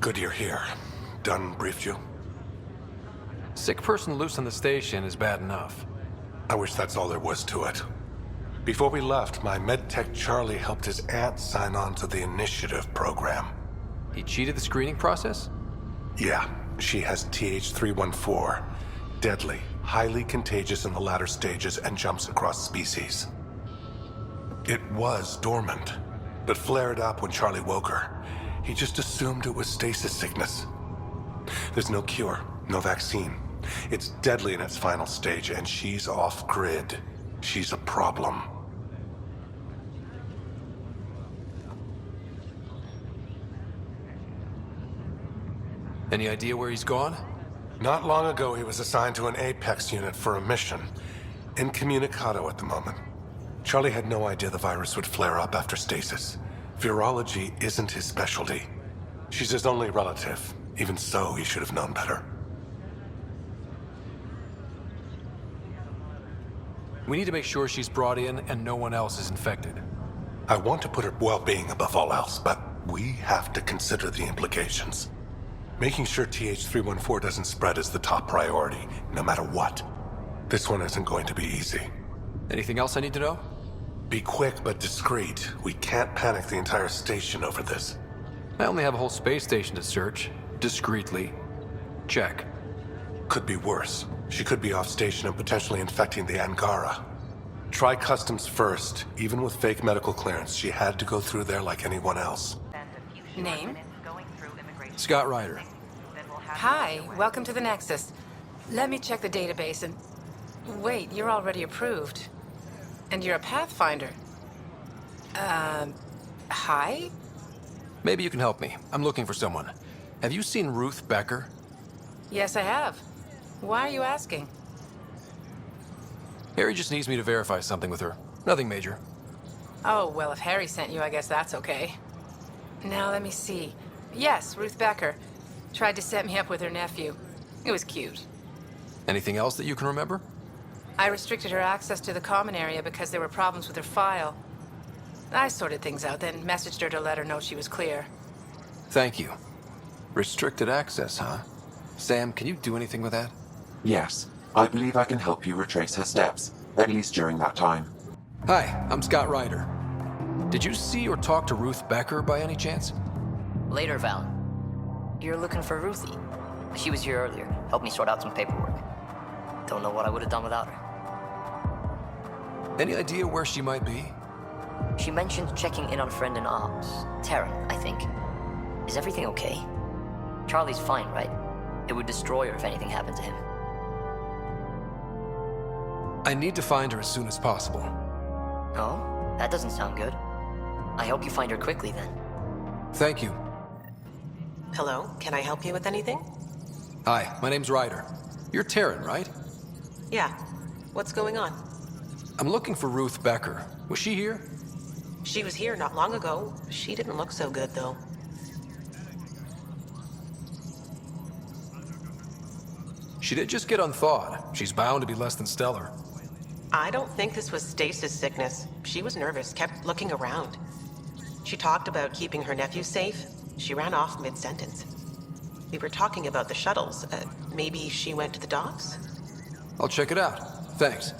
Good you're here. Dunn briefed you? Sick person loose on the station is bad enough. I wish that's all there was to it. Before we left, my medtech Charlie helped his aunt sign on to the initiative program. He cheated the screening process? Yeah, she has TH314. Deadly, highly contagious in the latter stages and jumps across species. It was dormant, but flared up when Charlie woke her. He just assumed it was stasis sickness. There's no cure, no vaccine. It's deadly in its final stage, and she's off-grid. She's a problem. Any idea where he's gone? Not long ago, he was assigned to an Apex unit for a mission. Incommunicado at the moment. Charlie had no idea the virus would flare up after stasis. Virology isn't his specialty. She's his only relative. Even so, he should have known better. We need to make sure she's brought in and no one else is infected. I want to put her well-being above all else, but we have to consider the implications. Making sure TH314 doesn't spread is the top priority, no matter what. This one isn't going to be easy. Anything else I need to know? Be quick but discreet. We can't panic the entire station over this. I only have a whole space station to search. Discreetly. Check. Could be worse. She could be off station and potentially infecting the Angara. Try customs first. Even with fake medical clearance, she had to go through there like anyone else. Name? Scott Ryder. Hi, welcome to the Nexus. Let me check the database and... Wait, you're already approved. And you're a Pathfinder. Hi? Maybe you can help me. I'm looking for someone. Have you seen Ruth Becker? Yes, I have. Why are you asking? Harry just needs me to verify something with her. Nothing major. Oh, well, if Harry sent you, I guess that's okay. Now, let me see. Yes, Ruth Becker. Tried to set me up with her nephew. It was cute. Anything else that you can remember? I restricted her access to the common area because there were problems with her file. I sorted things out, then messaged her to let her know she was clear. Thank you. Restricted access, huh? Sam, can you do anything with that? Yes, I believe I can help you retrace her steps, at least during that time. Hi, I'm Scott Ryder. Did you see or talk to Ruth Becker by any chance? Later, Val. You're looking for Ruthie. She was here earlier, helped me sort out some paperwork. Don't know what I would have done without her. Any idea where she might be? She mentioned checking in on a friend in Ops. Terran, I think. Is everything okay? Charlie's fine, right? It would destroy her if anything happened to him. I need to find her as soon as possible. Oh? That doesn't sound good. I hope you find her quickly, then. Thank you. Hello, can I help you with anything? Hi, my name's Ryder. You're Terran, right? Yeah. What's going on? I'm looking for Ruth Becker. Was she here? She was here not long ago. She didn't look so good, though. She did just get unthawed. She's bound to be less than stellar. I don't think this was stasis sickness. She was nervous, kept looking around. She talked about keeping her nephew safe. She ran off mid-sentence. We were talking about the shuttles. Maybe she went to the docks? I'll check it out. Thanks.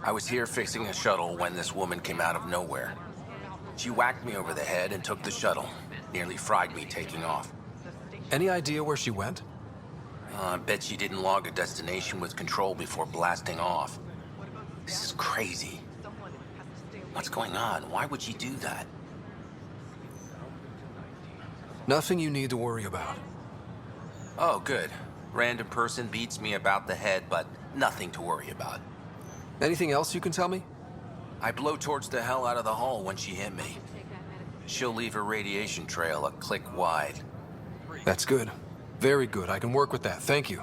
I was here fixing a shuttle when this woman came out of nowhere. She whacked me over the head and took the shuttle. Nearly fried me taking off. Any idea where she went? I bet she didn't log a destination with control before blasting off. This is crazy. What's going on? Why would she do that? Nothing you need to worry about. Oh, good. Random person beats me about the head, but nothing to worry about. Anything else you can tell me? I blowtorched the hell out of the hull when she hit me. She'll leave her radiation trail a click wide. That's good. Very good. I can work with that. Thank you.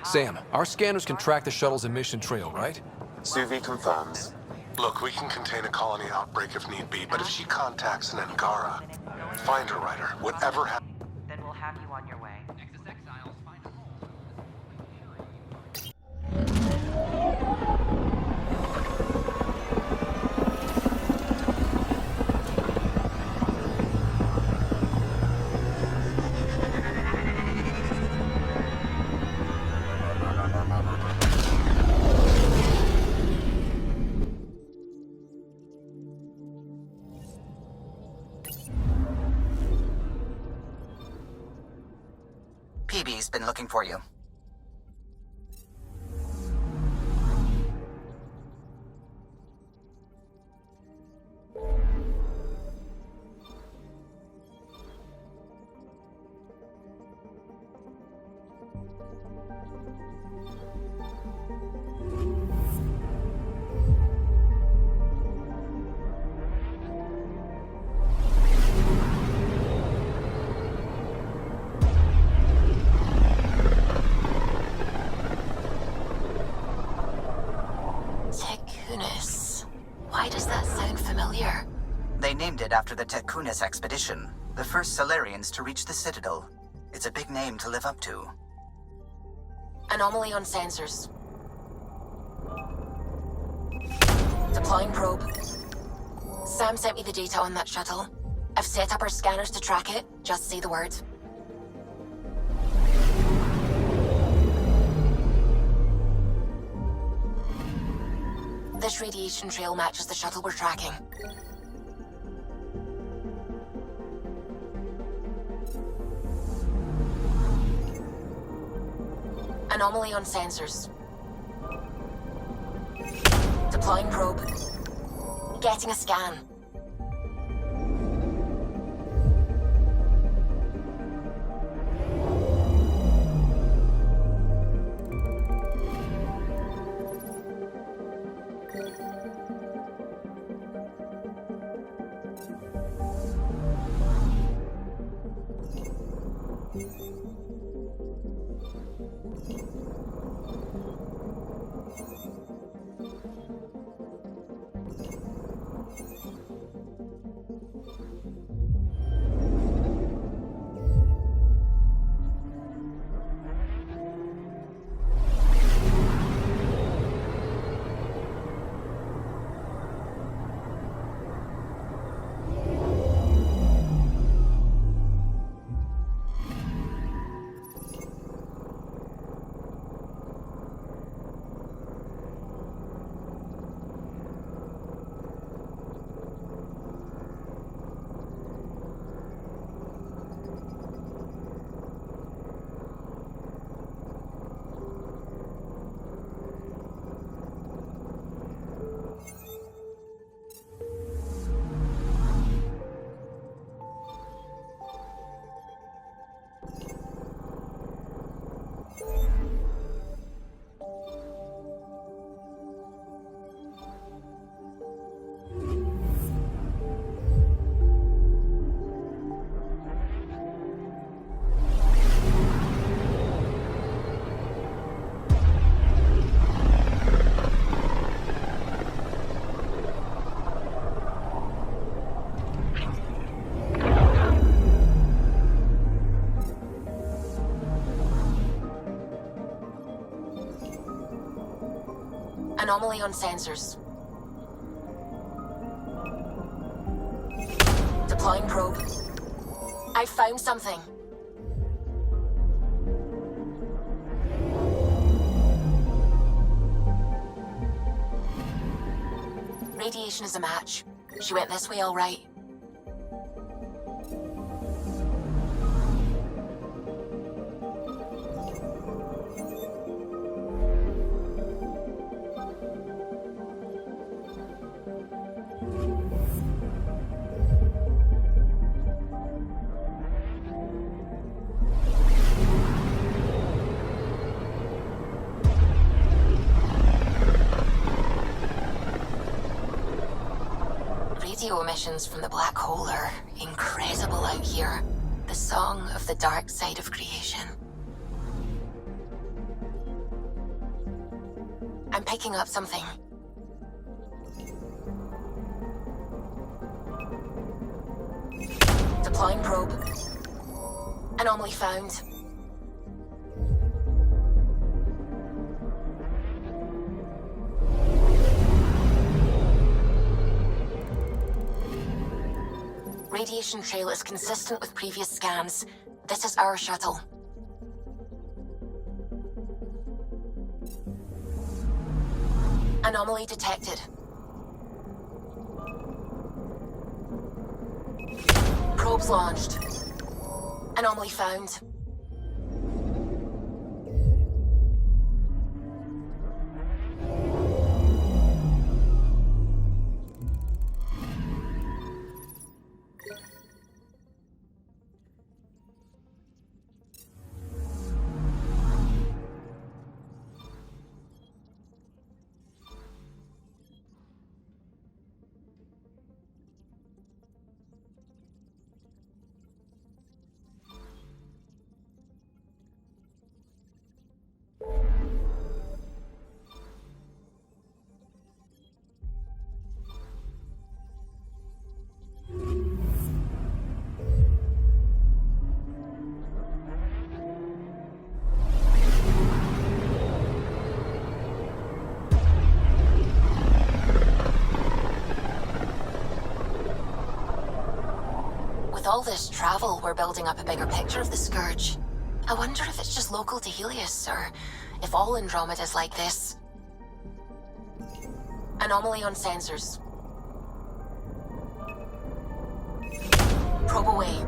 Sam, our scanners can track the shuttle's emission trail, right? Suvi confirms. Look, we can contain a colony outbreak if need be, but if she contacts an Angara, find her, Ryder. Whatever happens... Then we'll have you on your way. BB's been looking for you. Why does that sound familiar? They named it after the Tekunis expedition, the first Solarians to reach the Citadel. It's a big name to live up to. Anomaly on sensors. Deploying probe. Sam sent me the data on that shuttle. I've set up our scanners to track it. Just say the word. This radiation trail matches the shuttle we're tracking. Anomaly on sensors. Deploying probe. Getting a scan. Anomaly on sensors. Deploying probe. I found something. Radiation is a match. She went this way all right. Radio emissions from the black hole are incredible out here. The song of the dark side of creation. I'm picking up something. Deploying probe. Anomaly found. Radiation trail is consistent with previous scans. This is our shuttle. Anomaly detected. Probes launched. Anomaly found. all this travel, we're building up a bigger picture of the Scourge. I wonder if it's just local to Helios, or if all Andromeda's like this. Anomaly on sensors. Probe away.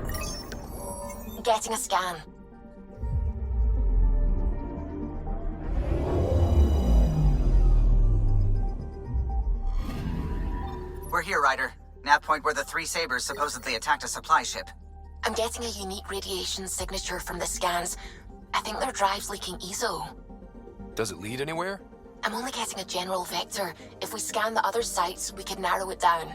Getting a scan. We're here, Ryder. Nav point where the three Sabres supposedly attacked a supply ship. I'm getting a unique radiation signature from the scans. I think their drive's leaking ESO. Does it lead anywhere? I'm only getting a general vector. If we scan the other sites, we could narrow it down.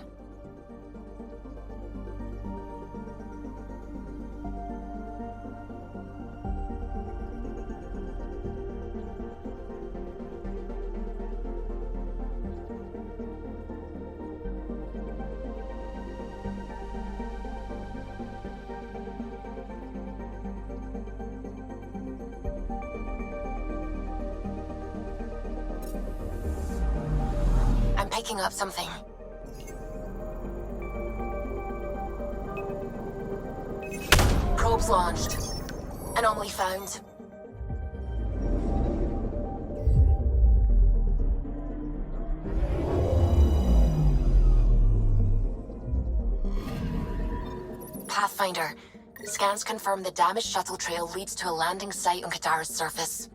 I'm picking up something. Probes launched. Anomaly found. Pathfinder. Scans confirm the damaged shuttle trail leads to a landing site on Katara's surface.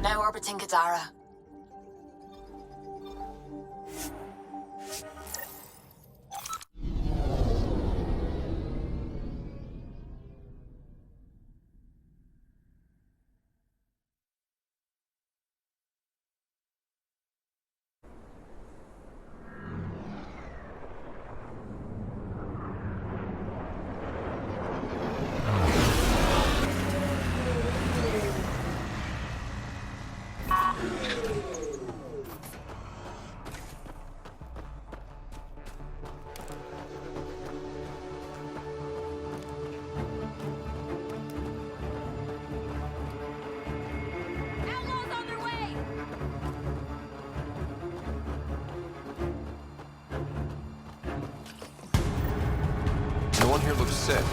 Now orbiting Katara. No one here looks sick.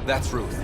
That's Ruth.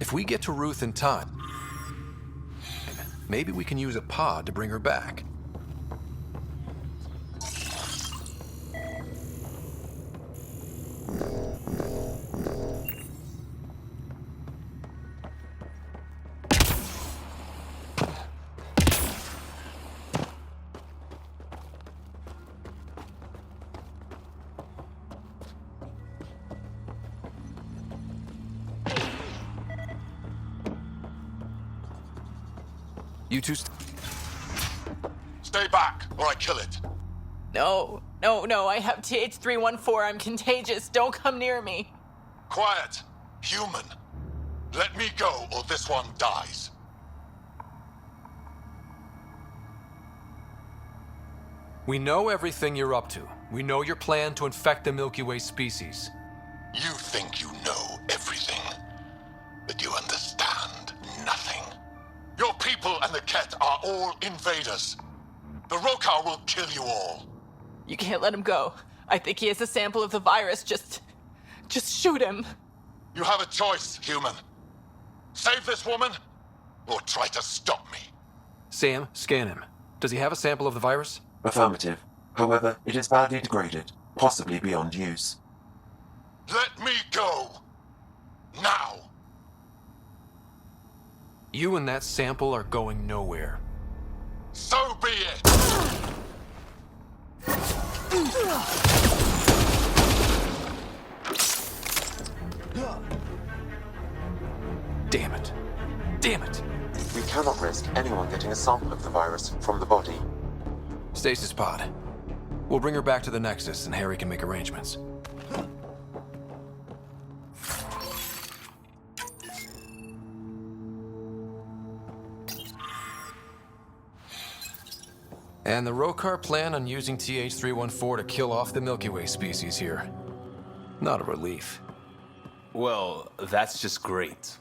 If we get to Ruth in time, maybe we can use a pod to bring her back. You two Stay back, or I kill it. No, I have TH314. I'm contagious. Don't come near me. Quiet. Human. Let me go, or this one dies. We know everything you're up to. We know your plan to infect the Milky Way species. You think you know everything, but you understand nothing. Your people and the Ket are all invaders. The Rokar will kill you all. You can't let him go. I think he has a sample of the virus. Just shoot him. You have a choice, human. Save this woman, or try to stop me. Sam, scan him. Does he have a sample of the virus? Affirmative. However, it is badly degraded, possibly beyond use. Let me go. Now. You and that sample are going nowhere. So be it. Damn it. Damn it. We cannot risk anyone getting a sample of the virus from the body. Stasis pod. We'll bring her back to the Nexus and Harry can make arrangements. And the Rokar plan on using TH314 to kill off the Milky Way species here. Not a relief. Well, that's just great.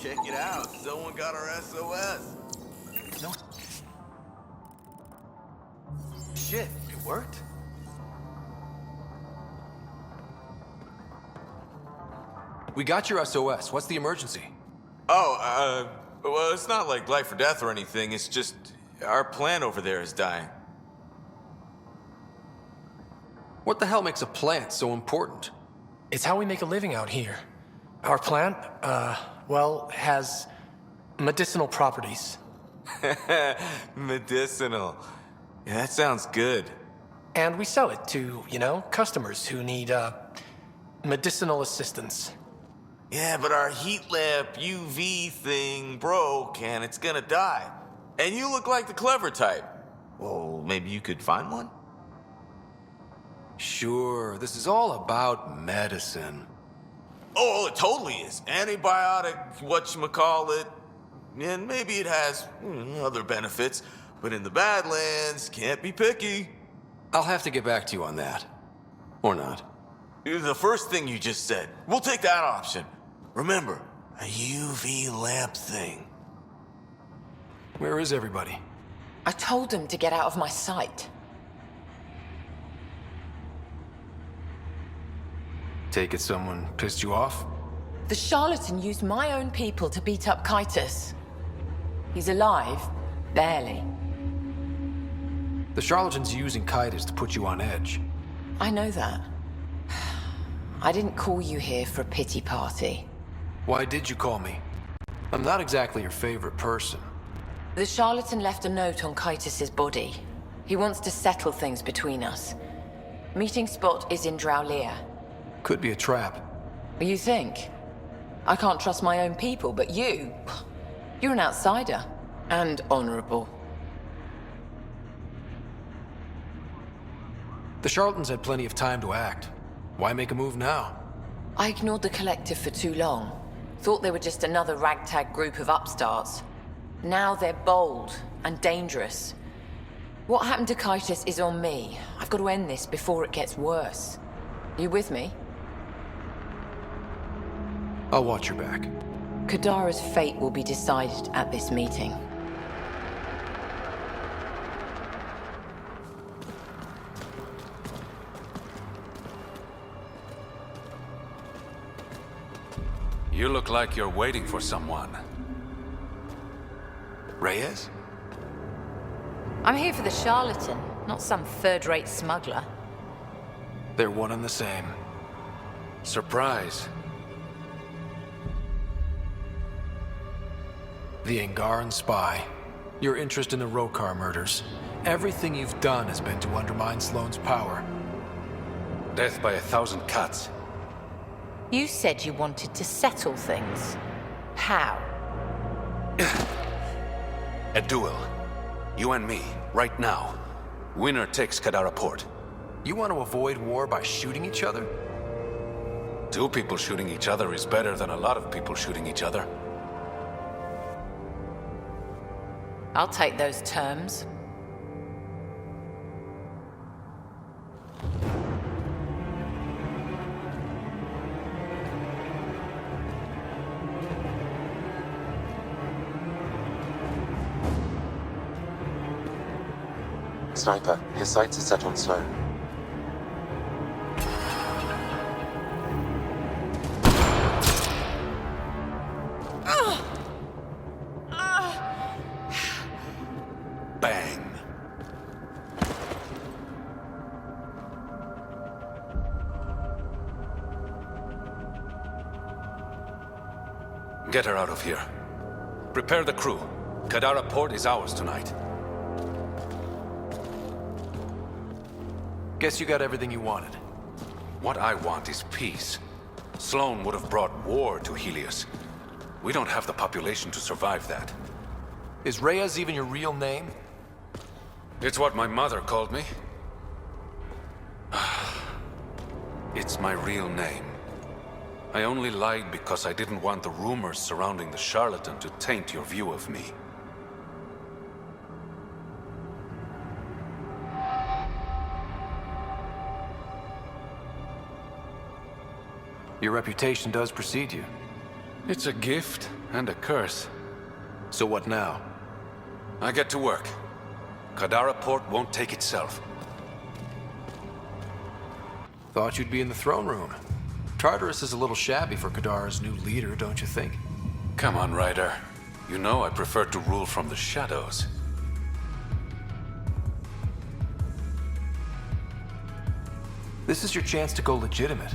Check it out. Someone got our SOS. No. Shit, it worked? We got your SOS. What's the emergency? Oh, well, it's not like life or death or anything. It's just our plant over there is dying. What the hell makes a plant so important? It's how we make a living out here. Our plant, well, has medicinal properties. Medicinal. Yeah, that sounds good. And we sell it to, customers who need, medicinal assistance. Yeah, but our heat lamp UV thing broke and it's gonna die. And you look like the clever type. Well, maybe you could find one? Sure, this is all about medicine. Oh, it totally is. Antibiotic, whatchamacallit. And maybe it has other benefits. But in the Badlands, can't be picky. I'll have to get back to you on that. Or not. The first thing you just said. We'll take that option. Remember, a UV lamp thing. Where is everybody? I told him to get out of my sight. Take it someone pissed you off? The charlatan used my own people to beat up Kitus. He's alive, barely. The charlatan's using Kitus to put you on edge. I know that. I didn't call you here for a pity party. Why did you call me? I'm not exactly your favorite person. The charlatan left a note on Kitus's body. He wants to settle things between us. Meeting spot is in Drowlear. Could be a trap. You think? I can't trust my own people, but you're an outsider. And honorable. The charlatans had plenty of time to act. Why make a move now? I ignored the collective for too long. Thought they were just another ragtag group of upstarts. Now they're bold and dangerous. What happened to Kitus is on me. I've got to end this before it gets worse. You with me? I'll watch your back. Kadara's fate will be decided at this meeting. You look like you're waiting for someone. Reyes? I'm here for the charlatan, not some third-rate smuggler. They're one and the same. Surprise. The Angaran spy. Your interest in the Rokar murders. Everything you've done has been to undermine Sloane's power. Death by 1,000 cuts. You said you wanted to settle things. How? A duel. You and me, right now. Winner takes Kadara Port. You want to avoid war by shooting each other? 2 people shooting each other is better than a lot of people shooting each other. I'll take those terms. Sniper, his sights are set on Sloan. Bang. Get her out of here. Prepare the crew. Kadara Port is ours tonight. Guess you got everything you wanted. What I want is peace. Sloan would have brought war to Helios. We don't have the population to survive that. Is Reyes even your real name? It's what my mother called me. It's my real name. I only lied because I didn't want the rumors surrounding the charlatan to taint your view of me. Your reputation does precede you. It's a gift and a curse. So what now? I get to work. Kadara Port won't take itself. Thought you'd be in the throne room. Tartarus is a little shabby for Kadara's new leader, don't you think? Come on, Ryder. You know I prefer to rule from the shadows. This is your chance to go legitimate.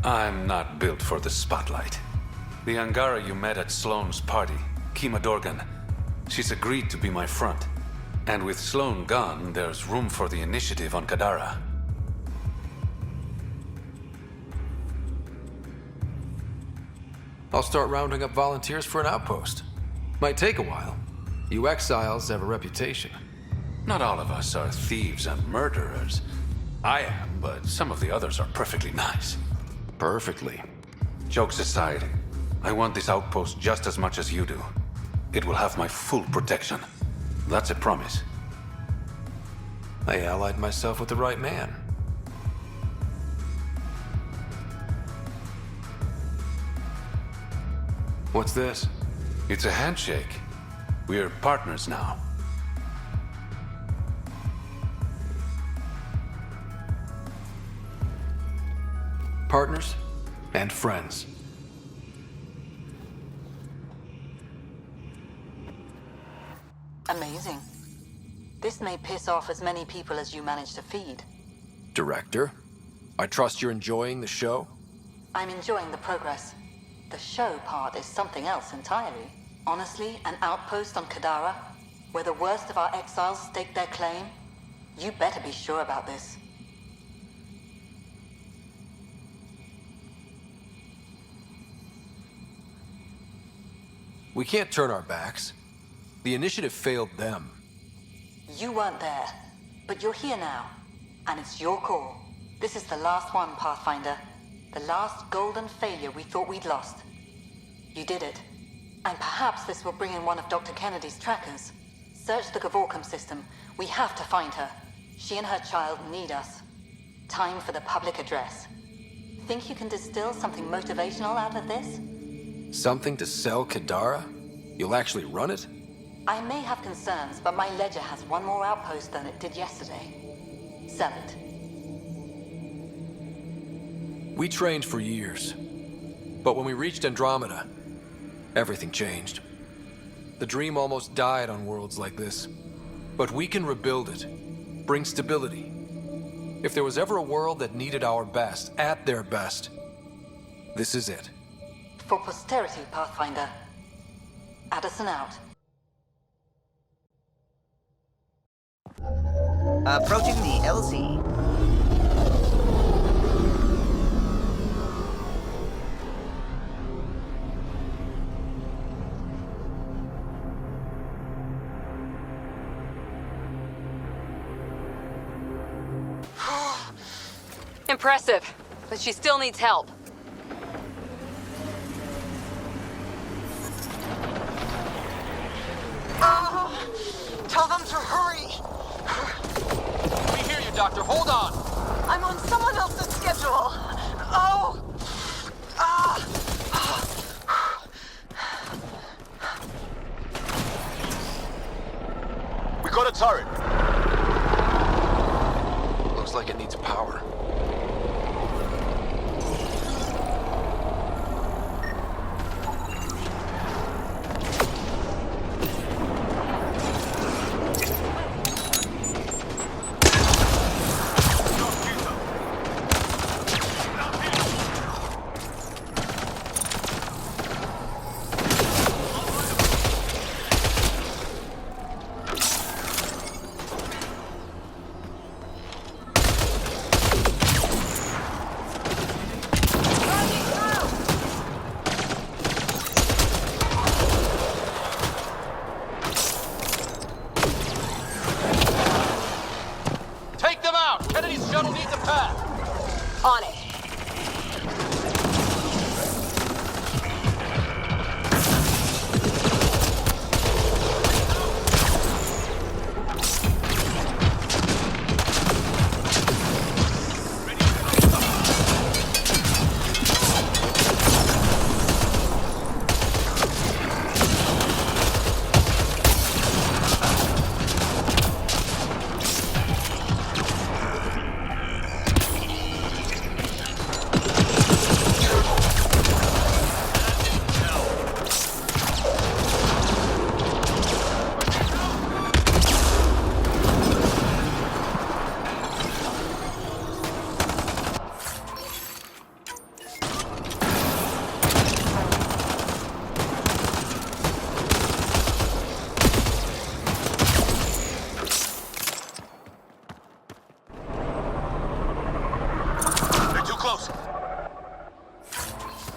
I'm not built for the spotlight. The Angara you met at Sloane's party, Kima Dorgan, she's agreed to be my front. And with Sloane gone, there's room for the initiative on Kadara. I'll start rounding up volunteers for an outpost. Might take a while. You exiles have a reputation. Not all of us are thieves and murderers. I am, but some of the others are perfectly nice. Perfectly. Jokes aside, I want this outpost just as much as you do. It will have my full protection. That's a promise. I allied myself with the right man. What's this? It's a handshake. We're partners now. Partners and friends. Amazing. This may piss off as many people as you manage to feed. Director, I trust you're enjoying the show? I'm enjoying the progress. The show part is something else entirely. Honestly, an outpost on Kadara, where the worst of our exiles stake their claim, you better be sure about this. We can't turn our backs. The initiative failed them. You weren't there, but you're here now, and it's your call. This is the last one, Pathfinder. The last golden failure we thought we'd lost. You did it. And perhaps this will bring in one of Dr. Kennedy's trackers. Search the Gavorcom system. We have to find her. She and her child need us. Time for the public address. Think you can distill something motivational out of this? Something to sell Kadara? You'll actually run it? I may have concerns, but my ledger has one more outpost than it did yesterday. Sell it. We trained for years. But when we reached Andromeda, everything changed. The dream almost died on worlds like this. But we can rebuild it, bring stability. If there was ever a world that needed our best, at their best, this is it. For posterity, Pathfinder. Addison out. Approaching the LZ. Impressive, but she still needs help. Tell them to hurry! We hear you, Doctor. Hold on! I'm on someone else's schedule! Oh! We got a turret. Looks like it needs power. On it.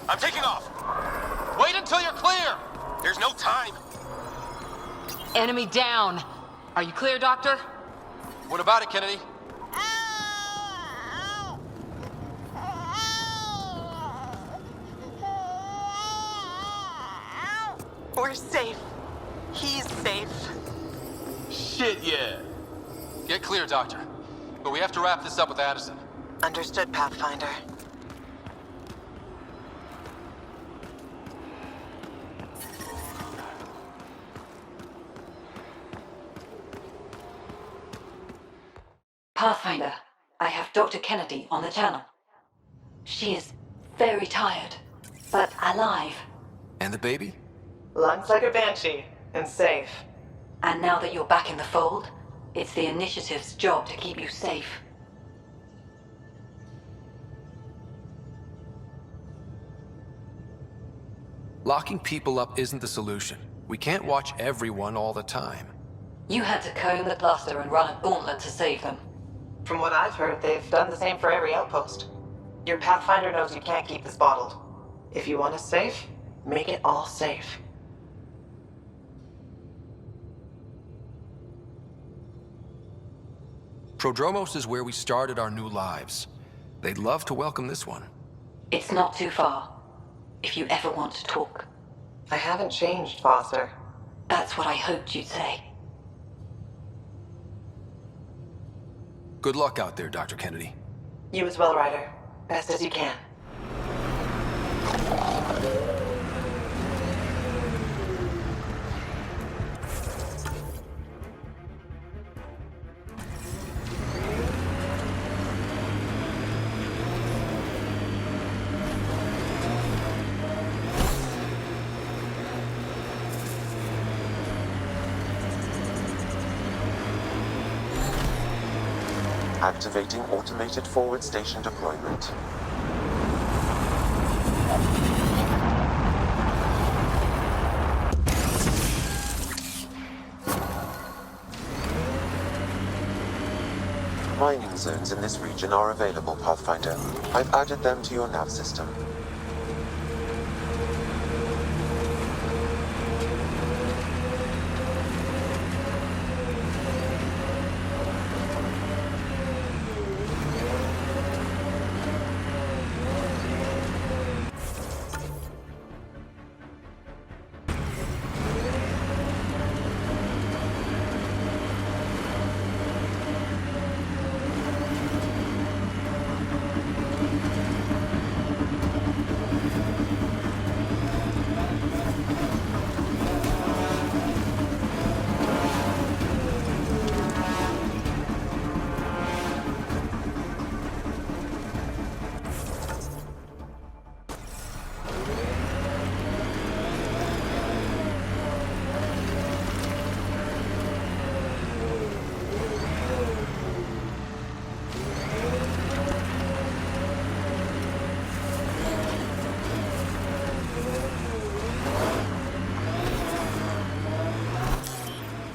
I'm taking off. Wait until you're clear. There's no time. Enemy down. Are you clear, Doctor? What about it, Kennedy? We're safe. He's safe. Shit, yeah. Get clear, Doctor. But we have to wrap this up with Addison. Understood, Pathfinder. Pathfinder, I have Dr. Kennedy on the channel. She is very tired, but alive. And the baby? Lungs like a banshee, and safe. And now that you're back in the fold, it's the Initiative's job to keep you safe. Locking people up isn't the solution. We can't watch everyone all the time. You had to comb the cluster and run a gauntlet to save them. From what I've heard, they've done the same for every outpost. Your Pathfinder knows you can't keep this bottled. If you want us safe, make it all safe. Prodromos is where we started our new lives. They'd love to welcome this one. It's not too far, if you ever want to talk. I haven't changed, Foster. That's what I hoped you'd say. Good luck out there, Dr. Kennedy. You as well, Ryder. Best as you can. Activating automated forward station deployment. Mining zones in this region are available, Pathfinder. I've added them to your nav system.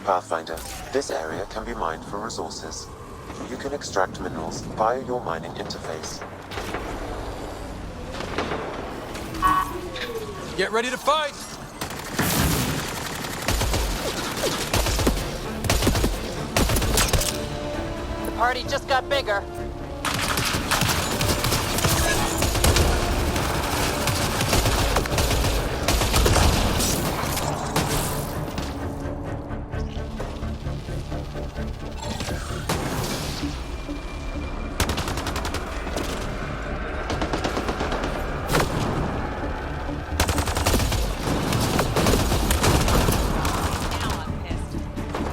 Pathfinder, this area can be mined for resources. You can extract minerals via your mining interface. Get ready to fight! The party just got bigger.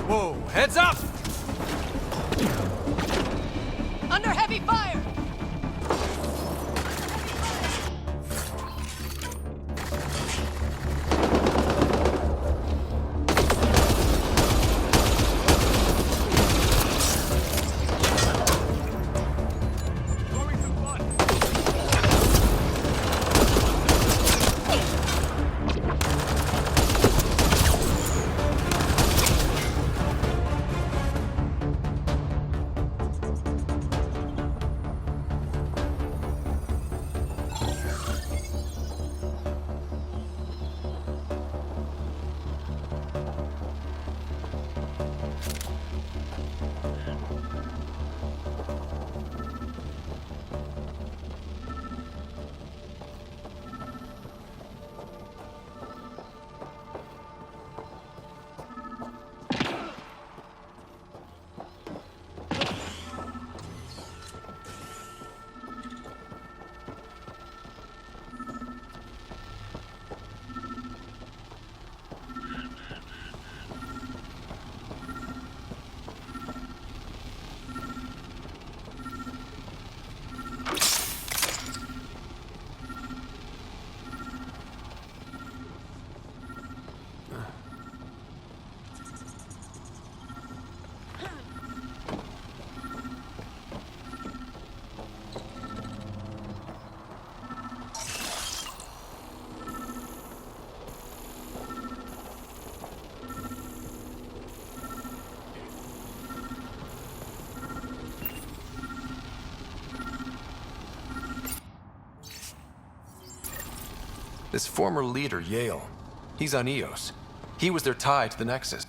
Whoa, heads up! Under heavy fire! This former leader, Yale, he's on Eos. He was their tie to the Nexus.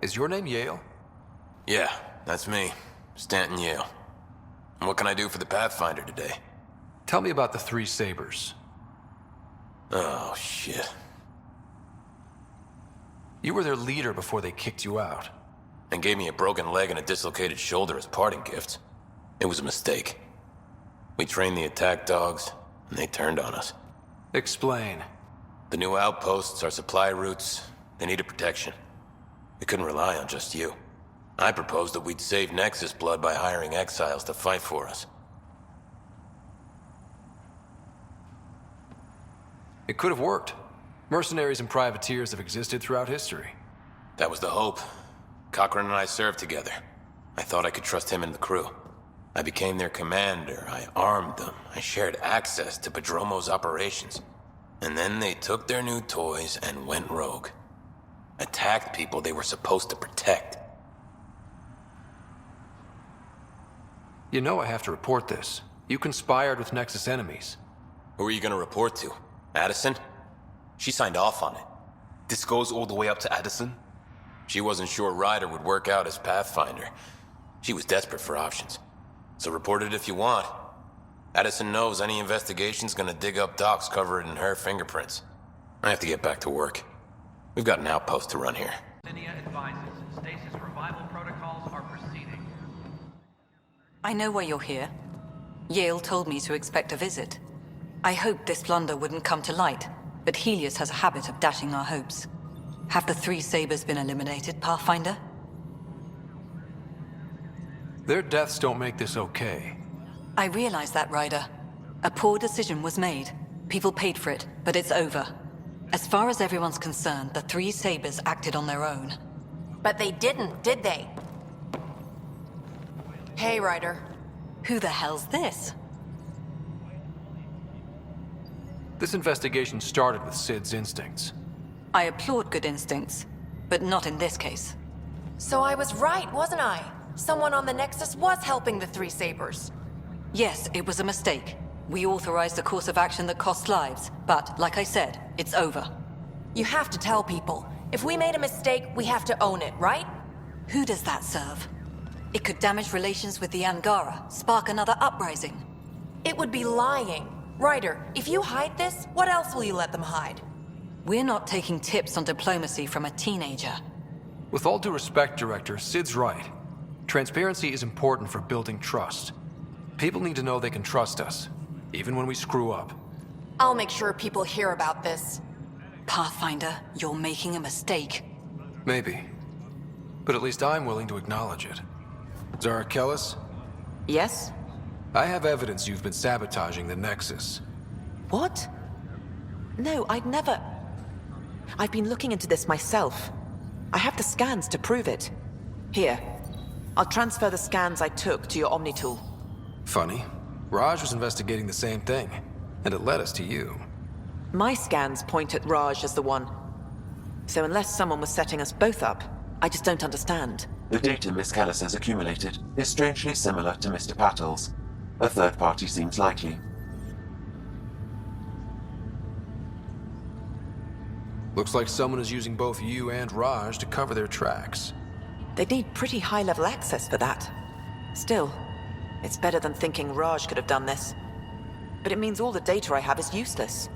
Is your name Yale? Yeah, that's me. Stanton Yale. And what can I do for the Pathfinder today? Tell me about the Three Sabers. Oh, shit. You were their leader before they kicked you out. And gave me a broken leg and a dislocated shoulder as parting gifts. It was a mistake. We trained the attack dogs, and they turned on us. Explain. The new outposts, our supply routes, they needed protection. We couldn't rely on just you. I proposed that we'd save Nexus blood by hiring exiles to fight for us. It could have worked. Mercenaries and privateers have existed throughout history. That was the hope. Cochran and I served together. I thought I could trust him and the crew. I became their commander, I armed them, I shared access to Padromo's operations. And then they took their new toys and went rogue. Attacked people they were supposed to protect. You know I have to report this. You conspired with Nexus enemies. Who are you gonna report to? Addison? She signed off on it. This goes all the way up to Addison? She wasn't sure Ryder would work out as Pathfinder. She was desperate for options. So report it if you want. Addison knows any investigation's gonna dig up docs covered in her fingerprints. I have to get back to work. We've got an outpost to run here. Advises stasis revival protocols are proceeding. I know why you're here. Yale told me to expect a visit. I hoped this blunder wouldn't come to light, but Helios has a habit of dashing our hopes. Have the Three Sabers been eliminated, Pathfinder? Their deaths don't make this okay. I realize that, Ryder. A poor decision was made. People paid for it, but it's over. As far as everyone's concerned, the Three Sabers acted on their own. But they didn't, did they? Hey, Ryder. Who the hell's this? This investigation started with Sid's instincts. I applaud good instincts, but not in this case. So I was right, wasn't I? Someone on the Nexus was helping the Three Sabers. Yes, it was a mistake. We authorized a course of action that cost lives, but, like I said, it's over. You have to tell people. If we made a mistake, we have to own it, right? Who does that serve? It could damage relations with the Angara, spark another uprising. It would be lying. Ryder, if you hide this, what else will you let them hide? We're not taking tips on diplomacy from a teenager. With all due respect, Director, Sid's right. Transparency is important for building trust. People need to know they can trust us, even when we screw up. I'll make sure people hear about this. Pathfinder, you're making a mistake. Maybe. But at least I'm willing to acknowledge it. Zara Kellis? Yes? I have evidence you've been sabotaging the Nexus. What? No, I'd never... I've been looking into this myself. I have the scans to prove it. Here. I'll transfer the scans I took to your Omni tool. Funny. Raj was investigating the same thing, and it led us to you. My scans point at Raj as the one. So unless someone was setting us both up, I just don't understand. The data Miss Callis has accumulated is strangely similar to Mr. Patel's. A third party seems likely. Looks like someone is using both you and Raj to cover their tracks. They'd need pretty high-level access for that. Still, it's better than thinking Raj could have done this. But it means all the data I have is useless.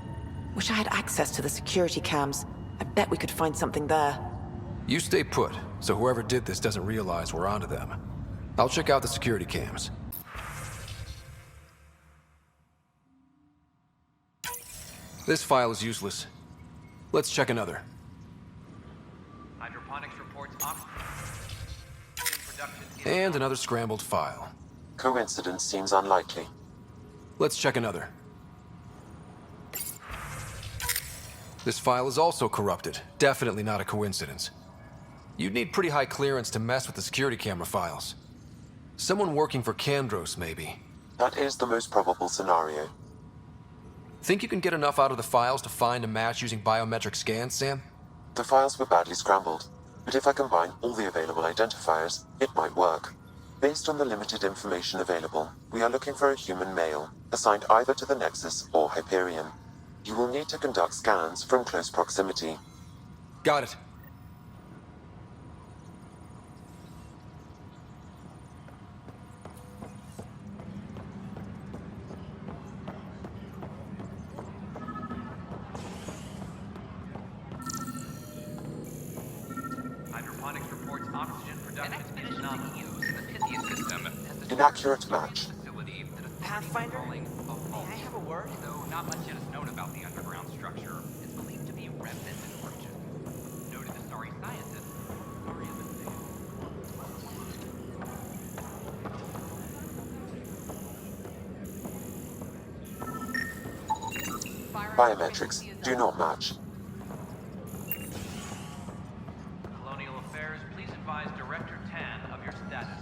Wish I had access to the security cams. I bet we could find something there. You stay put, so whoever did this doesn't realize we're onto them. I'll check out the security cams. This file is useless. Let's check another. Hydroponics reports And another scrambled file. Coincidence seems unlikely. Let's check another. This file is also corrupted. Definitely not a coincidence. You'd need pretty high clearance to mess with the security camera files. Someone working for Kandros, maybe. That is the most probable scenario. Think you can get enough out of the files to find a match using biometric scans, Sam? The files were badly scrambled, but if I combine all the available identifiers, it might work. Based on the limited information available, we are looking for a human male, assigned either to the Nexus or Hyperion. You will need to conduct scans from close proximity. Got it. Inaccurate match. Pathfinder? May I have a word? Though not much yet is known about the underground structure, it's believed to be remnant in origin. Noted Asari scientist, Biometrics do not match. Colonial Affairs, please advise Director Tan of your status.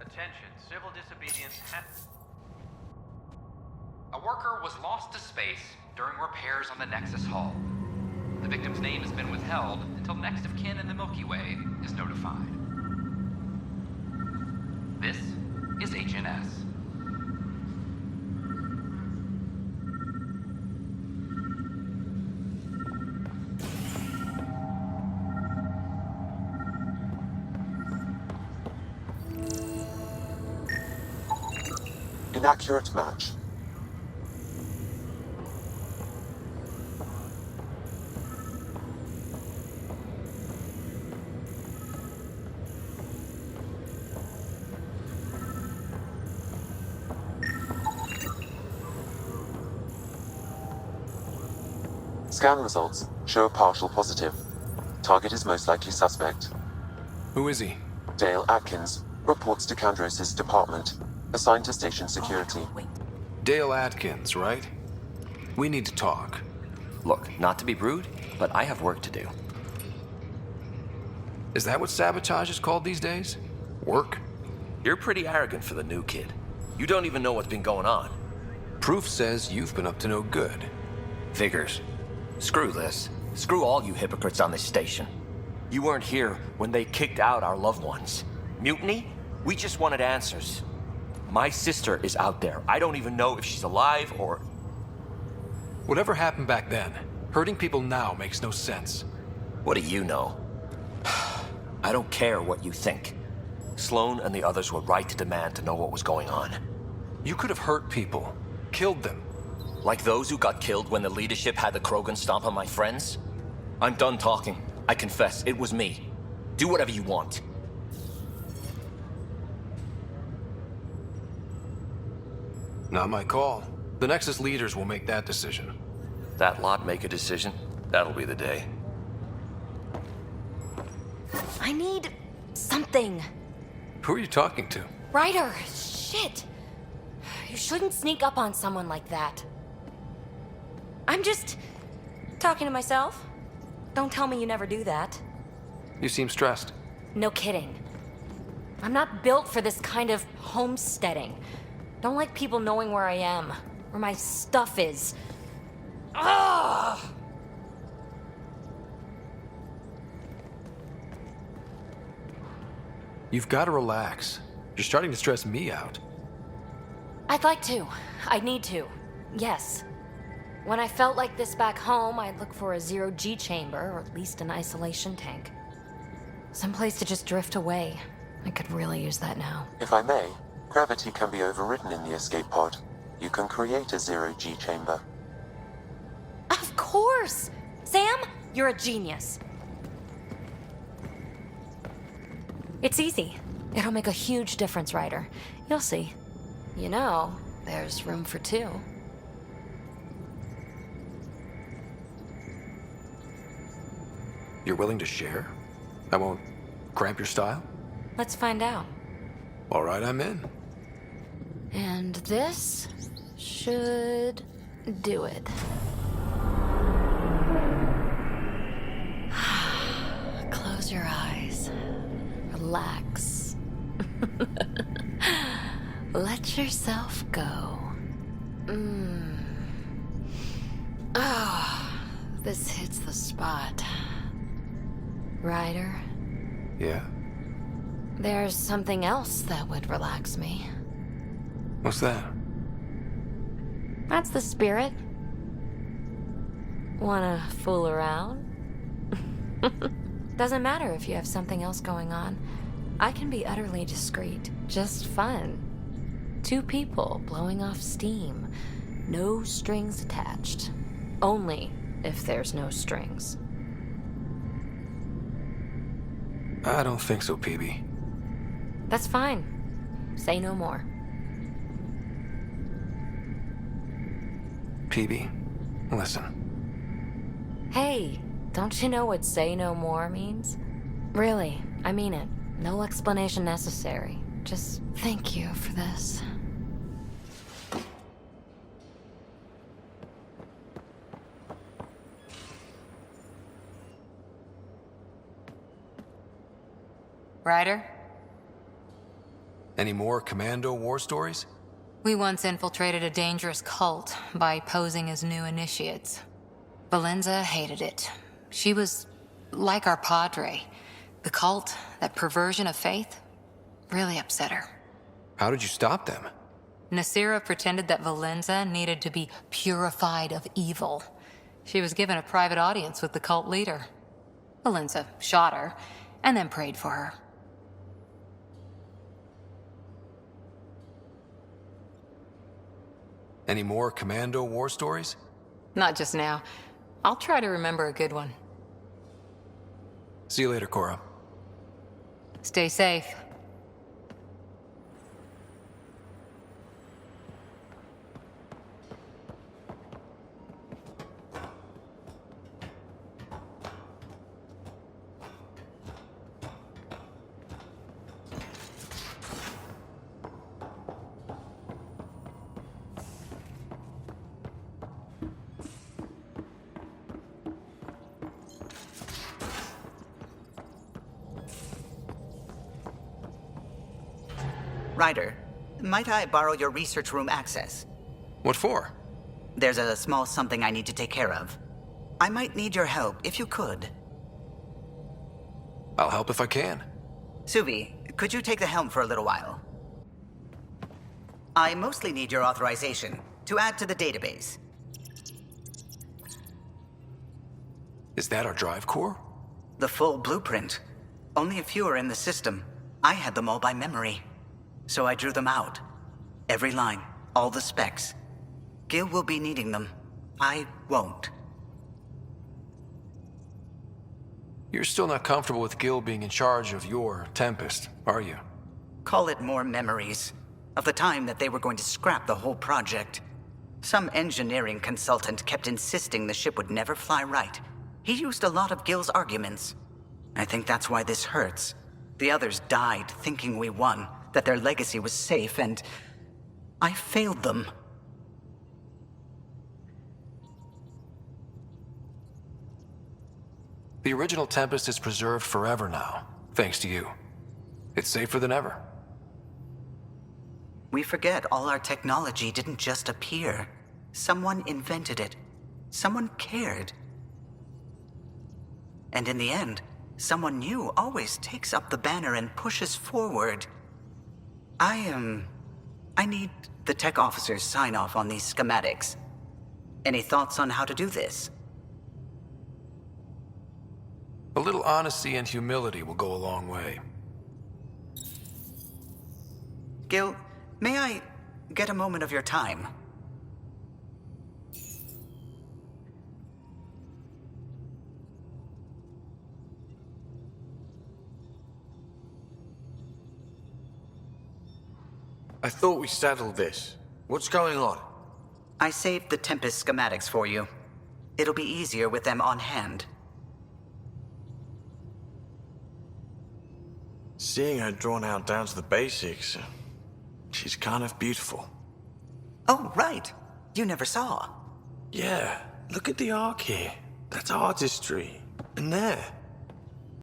Attention, civil disobedience A worker was lost to space during repairs on the Nexus hull. The victim's name has been withheld until next of kin in the Milky Way is notified. This is HNS. Inaccurate match. Scan results show a partial positive. Target is most likely suspect. Who is he? Dale Atkins reports to Kandros' department, assigned to station security. Dale Atkins, right? We need to talk. Look, not to be rude, but I have work to do. Is that what sabotage is called these days? Work? You're pretty arrogant for the new kid. You don't even know what's been going on. Proof says you've been up to no good. Figures. Screw this. Screw all you hypocrites on this station. You weren't here when they kicked out our loved ones. Mutiny? We just wanted answers. My sister is out there. I don't even know if she's alive or... Whatever happened back then, hurting people now makes no sense. What do you know? I don't care what you think. Sloan and the others were right to demand to know what was going on. You could have hurt people, killed them. Like those who got killed when the leadership had the Krogan stomp on my friends? I'm done talking. I confess, it was me. Do whatever you want. Not my call. The Nexus leaders will make that decision. That lot make a decision? That'll be the day. I need something. Who are you talking to? Ryder, shit. You shouldn't sneak up on someone like that. I'm just talking to myself. Don't tell me you never do that. You seem stressed. No kidding. I'm not built for this kind of homesteading. Don't like people knowing where I am, where my stuff is. Ugh! You've got to relax. You're starting to stress me out. I'd like to. I need to. Yes. When I felt like this back home, I'd look for a zero-G chamber, or at least an isolation tank. Someplace to just drift away. I could really use that now. If I may, gravity can be overridden in the escape pod. You can create a zero-G chamber. Of course! Sam, you're a genius. It's easy. It'll make a huge difference, Ryder. You'll see. You know, there's room for two. You're willing to share? I won't cramp your style? Let's find out. All right, I'm in. And this should do it. Close your eyes. Relax. Let yourself go. Oh, this hits the spot. Ryder? Yeah? There's something else that would relax me. What's that? That's the spirit. Wanna fool around? Doesn't matter if you have something else going on. I can be utterly discreet. Just fun. Two people blowing off steam. No strings attached. Only if there's no strings. I don't think so, PB. That's fine. Say no more. PB, listen. Hey, don't you know what say no more means? Really, I mean it. No explanation necessary. Just thank you for this. Ryder? Any more Commando war stories? We once infiltrated a dangerous cult by posing as new initiates. Valenza hated it. She was like our padre. The cult, that perversion of faith, really upset her. How did you stop them? Nasira pretended that Valenza needed to be purified of evil. She was given a private audience with the cult leader. Valenza shot her, and then prayed for her. Any more Commando war stories? Not just now. I'll try to remember a good one. See you later, Cora. Stay safe. Ryder, might I borrow your research room access? What for? There's a small something I need to take care of. I might need your help if you could. I'll help if I can. Suvi, could you take the helm for a little while? I mostly need your authorization to add to the database. Is that our drive core? The full blueprint. Only a few are in the system. I had them all by memory. So I drew them out. Every line, all the specs. Gil will be needing them. I won't. You're still not comfortable with Gil being in charge of your Tempest, are you? Call it more memories of the time that they were going to scrap the whole project. Some engineering consultant kept insisting the ship would never fly right. He used a lot of Gil's arguments. I think that's why this hurts. The others died thinking we won, that their legacy was safe, and I failed them. The original Tempest is preserved forever now, thanks to you. It's safer than ever. We forget all our technology didn't just appear. Someone invented it. Someone cared. And in the end, someone new always takes up the banner and pushes forward. I need the tech officer's sign-off on these schematics. Any thoughts on how to do this? A little honesty and humility will go a long way. Gil, may I get a moment of your time? I thought we settled this. What's going on? I saved the Tempest schematics for you. It'll be easier with them on hand. Seeing her drawn out down to the basics, she's kind of beautiful. Oh, right. You never saw. Yeah, look at the arc here. That's artistry. And there,